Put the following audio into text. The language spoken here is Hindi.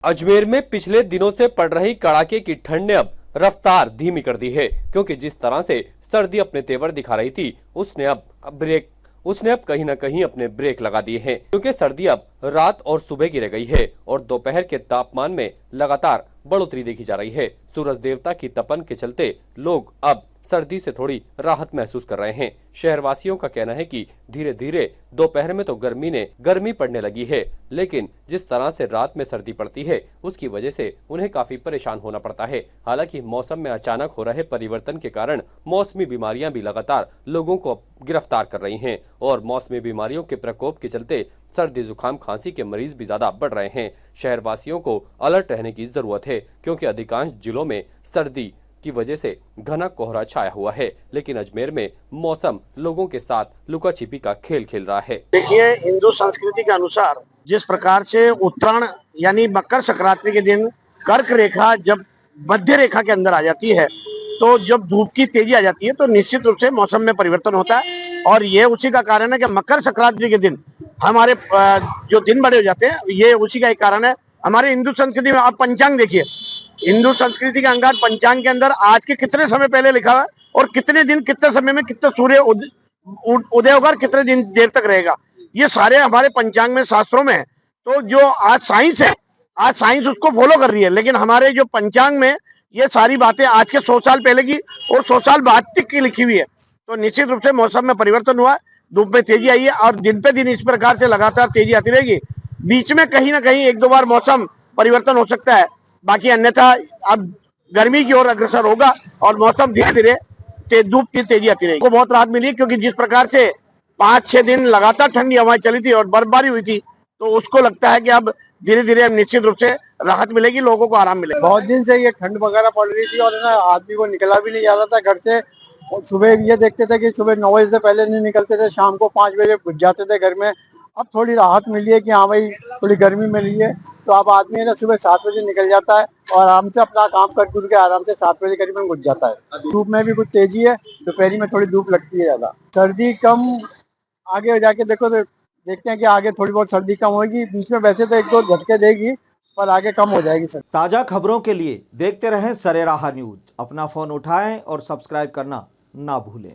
अजमेर में पिछले दिनों से पड़ रही कड़ाके की ठंड ने अब रफ्तार धीमी कर दी है, क्योंकि जिस तरह से सर्दी अपने तेवर दिखा रही थी उसने अब कहीं न कहीं अपने ब्रेक लगा दिए हैं, क्योंकि सर्दी अब रात और सुबह की रह गई है और दोपहर के तापमान में लगातार बढ़ोतरी देखी जा रही है। सूरज देवता की तपन के चलते लोग अब सर्दी से थोड़ी राहत महसूस कर रहे हैं। शहरवासियों का कहना है कि धीरे धीरे दोपहर में तो गर्मी पड़ने लगी है, लेकिन जिस तरह से रात में सर्दी पड़ती है उसकी वजह से उन्हें काफी परेशान होना पड़ता है। हालांकि मौसम में अचानक हो रहे परिवर्तन के कारण मौसमी बीमारियां भी लगातार लोगों को गिरफ्तार कर रही हैं और मौसमी बीमारियों के प्रकोप के चलते सर्दी जुकाम खांसी के मरीज भी ज्यादा बढ़ रहे हैं। शहरवासियों को अलर्ट रहने की जरूरत है, क्योंकि अधिकांश जिलों में सर्दी की वजह से घना कोहरा छाया हुआ है, लेकिन अजमेर में मौसम लोगों के साथ लुका छिपी का खेल खेल रहा है। देखिए, हिंदू संस्कृति के अनुसार जिस प्रकार से उत्तरायण यानी मकर संक्रांति के दिन कर्क रेखा जब मध्य रेखा के अंदर आ जाती है, तो जब धूप की तेजी आ जाती है तो निश्चित रूप से मौसम में परिवर्तन होता है। और ये उसी का कारण है कि मकर संक्रांति के दिन हमारे जो दिन बड़े हो जाते हैं, ये उसी का एक कारण है। हमारे हिंदू संस्कृति में आप पंचांग देखिए, हिंदू संस्कृति के अंगार पंचांग के अंदर आज के कितने समय पहले लिखा हुआ है और कितने दिन कितने समय में कितने सूर्य उदय होगा, कितने दिन देर तक रहेगा, ये सारे हमारे पंचांग में शास्त्रों में है। तो जो आज साइंस है, आज साइंस उसको फॉलो कर रही है, लेकिन हमारे जो पंचांग में ये सारी बातें आज के 100 साल पहले की और 100 साल बाद तक की लिखी हुई है। तो निश्चित रूप से मौसम में परिवर्तन हुआ है, धूप में तेजी आई है और दिन पे दिन इस प्रकार से लगातार तेजी आती रहेगी। बीच में कहीं ना कहीं एक दो बार मौसम परिवर्तन हो सकता है, बाकी अन्यथा अब गर्मी की ओर अग्रसर होगा और मौसम धीरे धीरे धूप की तेजी आती रहेगी। को बहुत राहत मिली, क्योंकि जिस प्रकार से 5-6 दिन लगातार ठंडी हवाएं चली थी और बर्फबारी हुई थी, तो उसको लगता है कि अब धीरे धीरे निश्चित रूप से राहत मिलेगी, लोगों को आराम मिलेगा। बहुत दिन से ये ठंड वगैरह पड़ रही थी और ना आदमी को निकला भी नहीं जा रहा था घर से। और सुबह ये देखते थे कि सुबह 9 बजे से पहले नहीं निकलते थे, शाम को 5 बजे घुस जाते थे घर में। अब थोड़ी राहत मिली है कि हाँ भाई थोड़ी गर्मी मिली है, तो अब आदमी ना सुबह 7 बजे निकल जाता है और आराम से अपना काम कर के आराम से 7 बजे करीब घुस जाता है। धूप में भी कुछ तेजी है, दोपहर में थोड़ी धूप लगती है ज्यादा। सर्दी कम आगे जाके देखो तो देखते हैं कि आगे थोड़ी बहुत सर्दी कम होगी। बीच में वैसे तो 1-2 झटके देगी, पर आगे कम हो जाएगी सर। ताज़ा खबरों के लिए देखते रहें सरेराह न्यूज। अपना फोन उठाएं और सब्सक्राइब करना ना भूलें।